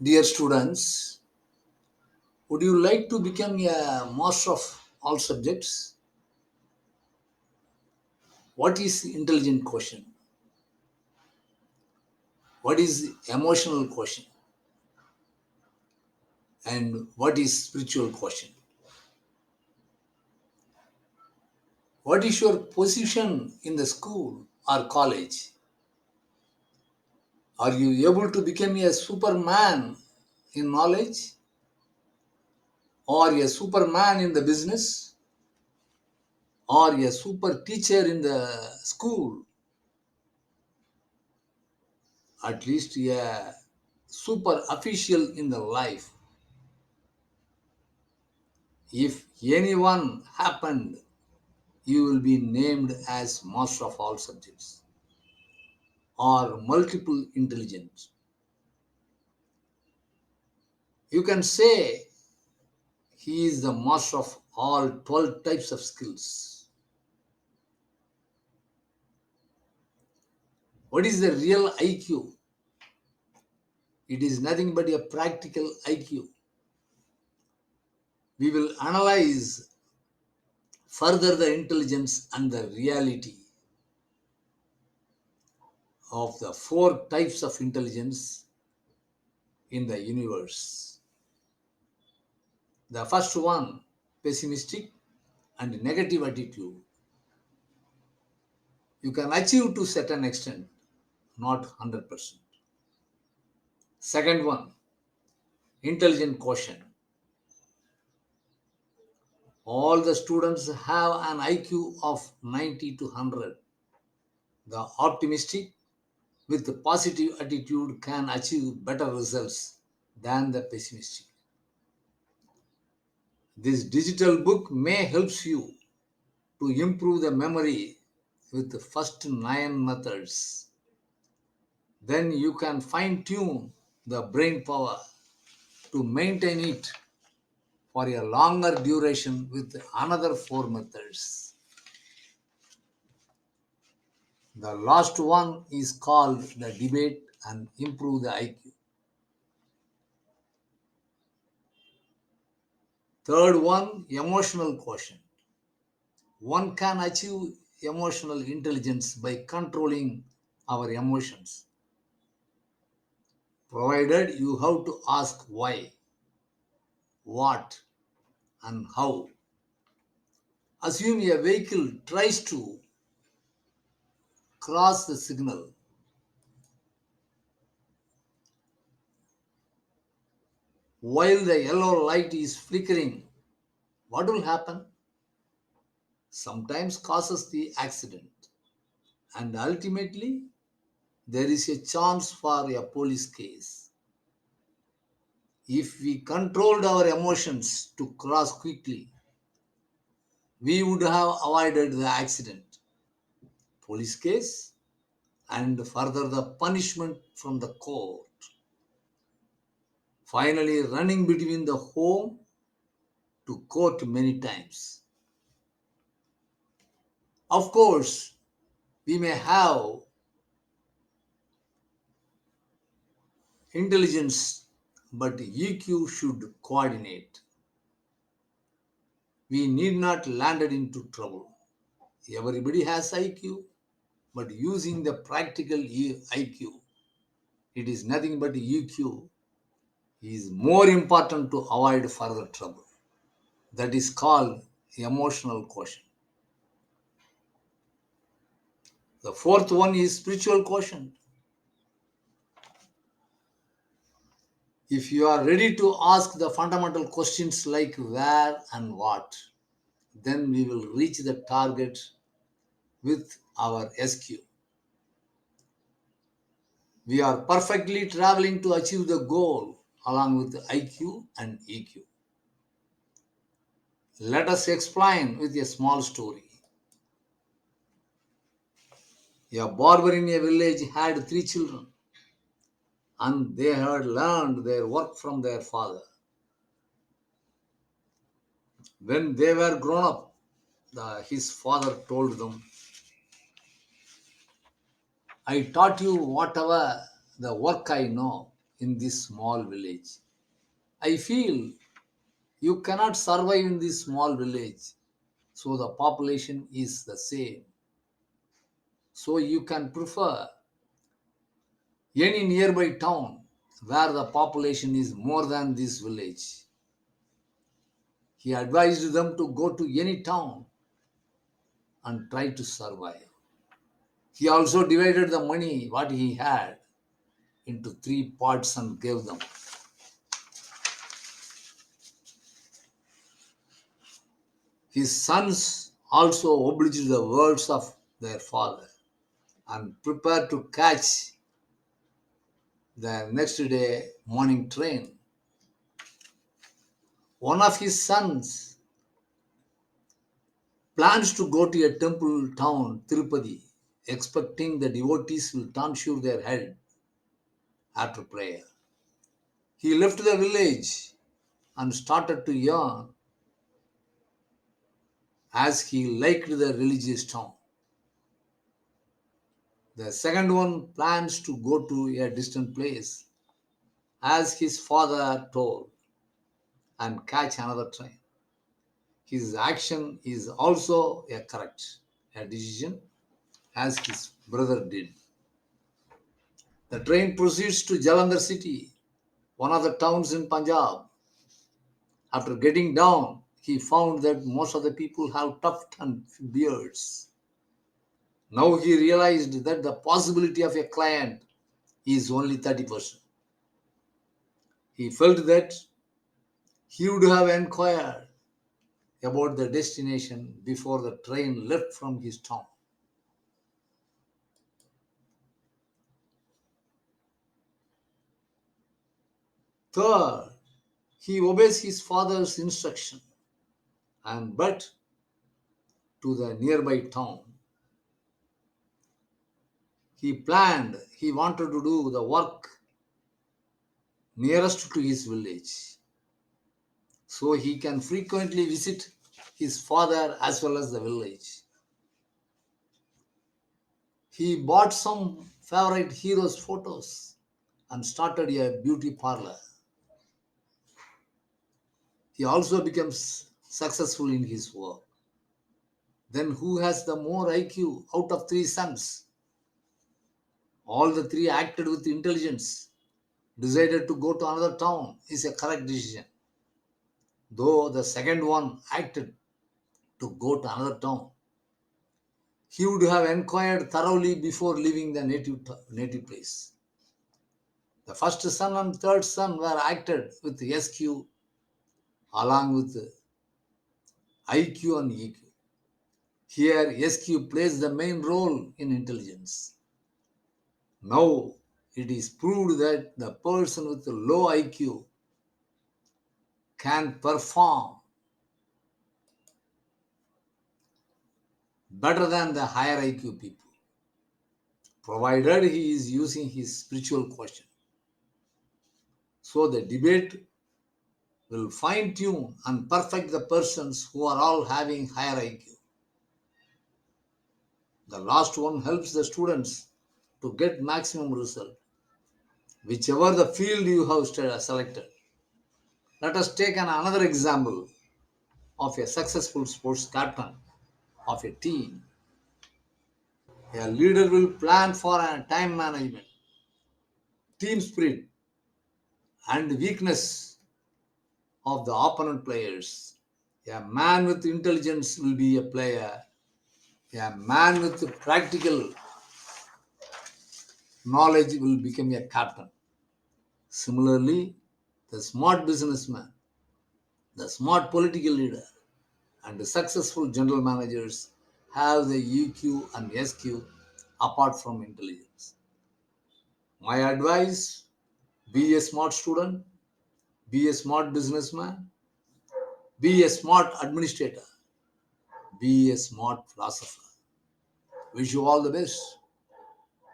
Dear students, would you like to become a master of all subjects? What is intelligent quotient? What is emotional quotient? And what is spiritual quotient? What is your position in the school or college? Are you able to become a superman in knowledge or a superman in the business or a super teacher in the school? At least a super official in the life. If anyone happened, you will be named as master of all subjects or multiple intelligence. You can say he is the master of all 12 types of skills. What is the real IQ? It is nothing but a practical IQ. We will analyze further the intelligence and the reality of the four types of intelligence in the universe. The first one, pessimistic and negative attitude. You can achieve to certain extent, not 100%. Second one, intelligent quotient. All the students have an IQ of 90 to 100. The optimistic with the positive attitude can achieve better results than the pessimistic. This digital book may help you to improve the memory with the first 9 methods. Then you can fine tune the brain power to maintain it for a longer duration with another 4 methods. The last one is called the debate and improve the IQ. Third one, emotional quotient. One can achieve emotional intelligence by controlling our emotions, provided you have to ask why, what, and how. Assume a vehicle tries to cross the signal while the yellow light is flickering. What will happen? Sometimes causes the accident, and ultimately there is a chance for a police case. If we controlled our emotions to cross quickly, we would have avoided the accident, police case, and further the punishment from the court. Finally, running between the home to court many times. Of course, we may have intelligence, but EQ should coordinate. We need not land into trouble. Everybody has IQ, but using the practical IQ, it is nothing but EQ, is more important to avoid further trouble. That is called emotional quotient. The fourth one is spiritual quotient. If you are ready to ask the fundamental questions like where and what, then we will reach the target with our SQ. We are perfectly traveling to achieve the goal along with the IQ and EQ. Let us explain with a small story. A barber in a village had 3 children, and they had learned their work from their father. When they were grown up, his father told them, I taught you whatever the work I know. in this small village. I feel you cannot survive in this small village, so the population is the same. So you can prefer any nearby town where the population is more than this village. He advised them to go to any town and try to survive. He also divided the money what he had into three parts and gave them. His sons also obeyed the words of their father and prepared to catch the next day morning train. One of his sons plans to go to a temple town, Tirupati, expecting the devotees will tonsure their head after prayer. He left the village and started to yearn as he liked the religious town. The second one plans to go to a distant place as his father told and catch another train. His action is also a correct a decision as his brother did. The train proceeds to Jalandhar city, one of the towns in Punjab. After getting down, he found that most of the people have tuft and beards. Now he realized that the possibility of a client is only 30%. He felt that he would have inquired about the destination before the train left from his town. Third, he obeys his father's instruction and but to the nearby town. He wanted to do the work nearest to his village so he can frequently visit his father as well as the village. He bought some favorite heroes' photos and started a beauty parlor. He also becomes successful in his work. Then who has the more IQ out of three sons? All the three acted with intelligence, decided to go to another town is a correct decision. Though the second one acted to go to another town, he would have inquired thoroughly before leaving the native place. The first son and third son were acted with SQ along with IQ and EQ. Here, SQ plays the main role in intelligence. Now, it is proved that the person with low IQ can perform better than the higher IQ people, provided he is using his spiritual quotient. So, the debate will fine tune and perfect the persons who are all having higher IQ. The last one helps the students to get maximum result, whichever the field you have selected. Let us take another example of a successful sports captain of a team. A leader will plan for a time management, team spirit, and weakness of the opponent players. A man with intelligence will be a player. A man with practical knowledge will become a captain. Similarly, the smart businessman, the smart political leader, and the successful general managers have the EQ and SQ apart from intelligence. My advice, be a smart student, be a smart businessman, be a smart administrator, be a smart philosopher. Wish you all the best.